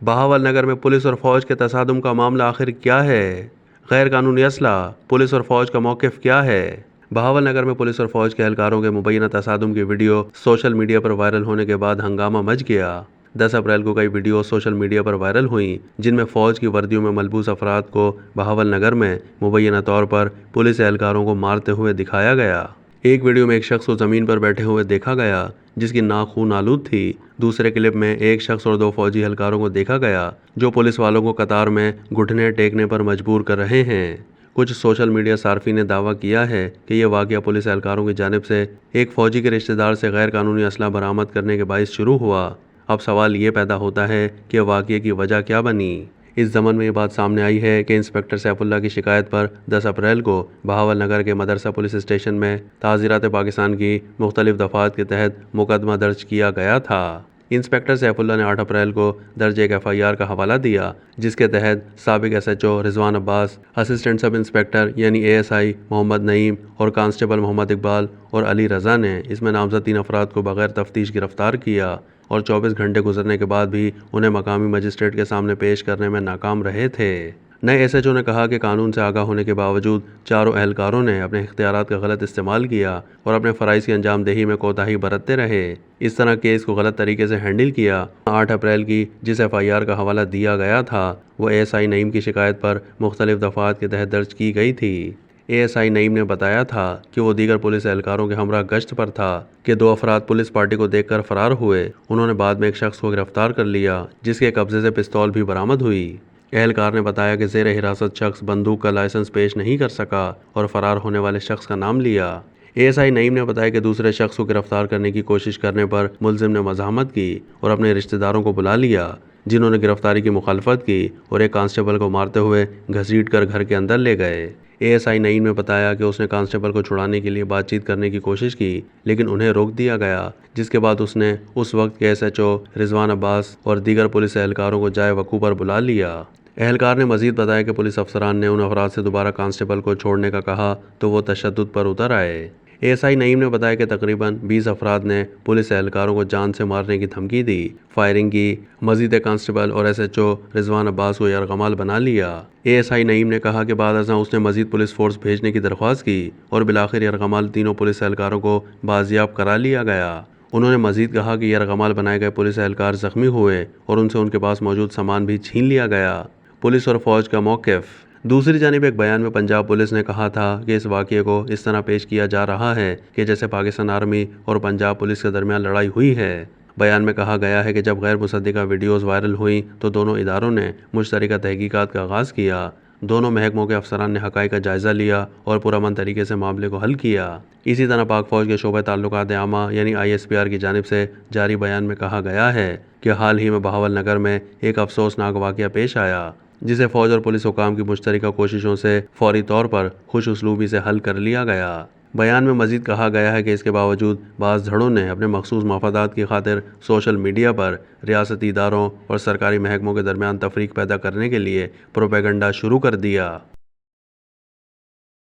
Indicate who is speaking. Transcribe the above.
Speaker 1: بہاول نگر میں پولیس اور فوج کے تصادم کا معاملہ آخر کیا ہے؟ غیر قانونی اسلحہ، پولیس اور فوج کا موقف کیا ہے؟ بہاول نگر میں پولیس اور فوج کے اہلکاروں کے مبینہ تصادم کی ویڈیو سوشل میڈیا پر وائرل ہونے کے بعد ہنگامہ مچ گیا۔ 10 اپریل کو کئی ویڈیوز سوشل میڈیا پر وائرل ہوئیں جن میں فوج کی وردیوں میں ملبوس افراد کو بہاول نگر میں مبینہ طور پر پولیس اہلکاروں کو مارتے ہوئے دکھایا گیا۔ ایک ویڈیو میں ایک شخص کو زمین پر بیٹھے ہوئے دیکھا گیا جس کی ناک خون آلود تھی۔ دوسرے کلپ میں ایک شخص اور 2 فوجی اہلکاروں کو دیکھا گیا جو پولیس والوں کو قطار میں گھٹنے ٹیکنے پر مجبور کر رہے ہیں۔ کچھ سوشل میڈیا صارفین نے دعویٰ کیا ہے کہ یہ واقعہ پولیس اہلکاروں کی جانب سے ایک فوجی کے رشتہ دار سے غیر قانونی اسلحہ برآمد کرنے کے باعث شروع ہوا۔ اب سوال یہ پیدا ہوتا ہے کہ واقعے کی وجہ کیا بنی؟ اس ضمن میں یہ بات سامنے آئی ہے کہ انسپکٹر سیف اللہ کی شکایت پر 10 اپریل کو بہاول نگر کے مدرسہ پولیس اسٹیشن میں تعزیرات پاکستان کی مختلف دفعات کے تحت مقدمہ درج کیا گیا تھا۔ انسپکٹر سیف اللہ نے 8 اپریل کو درج ایک FIR کا حوالہ دیا جس کے تحت سابق SHO رضوان عباس، اسسٹنٹ سب انسپکٹر یعنی ASI محمد نعیم اور کانسٹیبل محمد اقبال اور علی رضا نے اس میں نامزد 3 افراد کو بغیر تفتیش گرفتار کیا اور 24 گھنٹے گزرنے کے بعد بھی انہیں مقامی مجسٹریٹ کے سامنے پیش کرنے میں ناکام رہے تھے۔ نئے SHO نے کہا کہ قانون سے آگاہ ہونے کے باوجود چاروں اہلکاروں نے اپنے اختیارات کا غلط استعمال کیا اور اپنے فرائض کی انجام دہی میں کوتاہی برتتے رہے، اس طرح کیس کو غلط طریقے سے ہینڈل کیا۔ 8 اپریل کی جس FIR کا حوالہ دیا گیا تھا وہ ASI نعیم کی شکایت پر مختلف دفعات کے تحت درج کی گئی تھی۔ ASI نعیم نے بتایا تھا کہ وہ دیگر پولیس اہلکاروں کے ہمراہ گشت پر تھا کہ 2 افراد پولیس پارٹی کو دیکھ کر فرار ہوئے۔ انہوں نے بعد میں ایک شخص کو گرفتار کر لیا جس کے قبضے سے پستول بھی برآمد ہوئی۔ اہلکار نے بتایا کہ زیر حراست شخص بندوق کا لائسنس پیش نہیں کر سکا اور فرار ہونے والے شخص کا نام لیا۔ ASI نعیم نے بتایا کہ دوسرے شخص کو گرفتار کرنے کی کوشش کرنے پر ملزم نے مزاحمت کی اور اپنے رشتہ داروں کو بلا لیا جنہوں نے گرفتاری کی مخالفت کی اور ایک کانسٹیبل کو مارتے ہوئے گھسیٹ کر گھر کے اندر لے گئے۔ ASI نعیم نے بتایا کہ اس نے کانسٹیبل کو چھڑانے کے لیے بات چیت کرنے کی کوشش کی لیکن انہیں روک دیا گیا، جس کے بعد اس نے اس وقت کے SHO رضوان عباس اور دیگر پولیس اہلکاروں کو جائے وقوع پر بلا لیا۔ اہلکار نے مزید بتایا کہ پولیس افسران نے ان افراد سے دوبارہ کانسٹیبل کو چھوڑنے کا کہا تو وہ تشدد پر اتر آئے۔ ASI نعیم نے بتایا کہ تقریباً 20 افراد نے پولیس اہلکاروں کو جان سے مارنے کی دھمکی دی، فائرنگ کی، مزید ایک کانسٹیبل اور SHO رضوان عباس کو یرغمال بنا لیا۔ ASI نعیم نے کہا کہ بعد ازاں اس نے مزید پولیس فورس بھیجنے کی درخواست کی اور بالآخر یرغمال تینوں پولیس اہلکاروں کو بازیاب کرا لیا گیا۔ انہوں نے مزید کہا کہ یرغمال بنائے گئے پولیس اہلکار زخمی ہوئے اور ان سے ان کے پاس موجود سامان بھی چھین لیا گیا۔ پولیس اور فوج کا موقف۔ دوسری جانب ایک بیان میں پنجاب پولیس نے کہا تھا کہ اس واقعے کو اس طرح پیش کیا جا رہا ہے کہ جیسے پاکستان آرمی اور پنجاب پولیس کے درمیان لڑائی ہوئی ہے۔ بیان میں کہا گیا ہے کہ جب غیر مصدقہ ویڈیوز وائرل ہوئیں تو دونوں اداروں نے مشترکہ تحقیقات کا آغاز کیا۔ دونوں محکموں کے افسران نے حقائق کا جائزہ لیا اور پرامن طریقے سے معاملے کو حل کیا۔ اسی طرح پاک فوج کے شعبہ تعلقات عامہ یعنی ISPR کی جانب سے جاری بیان میں کہا گیا ہے کہ حال ہی میں بہاول نگر میں ایک افسوسناک واقعہ پیش آیا جسے فوج اور پولیس حکام کی مشترکہ کوششوں سے فوری طور پر خوش اسلوبی سے حل کر لیا گیا۔ بیان میں مزید کہا گیا ہے کہ اس کے باوجود بعض دھڑوں نے اپنے مخصوص مفادات کی خاطر سوشل میڈیا پر ریاستی اداروں اور سرکاری محکموں کے درمیان تفریق پیدا کرنے کے لیے پروپیگنڈا شروع کر دیا۔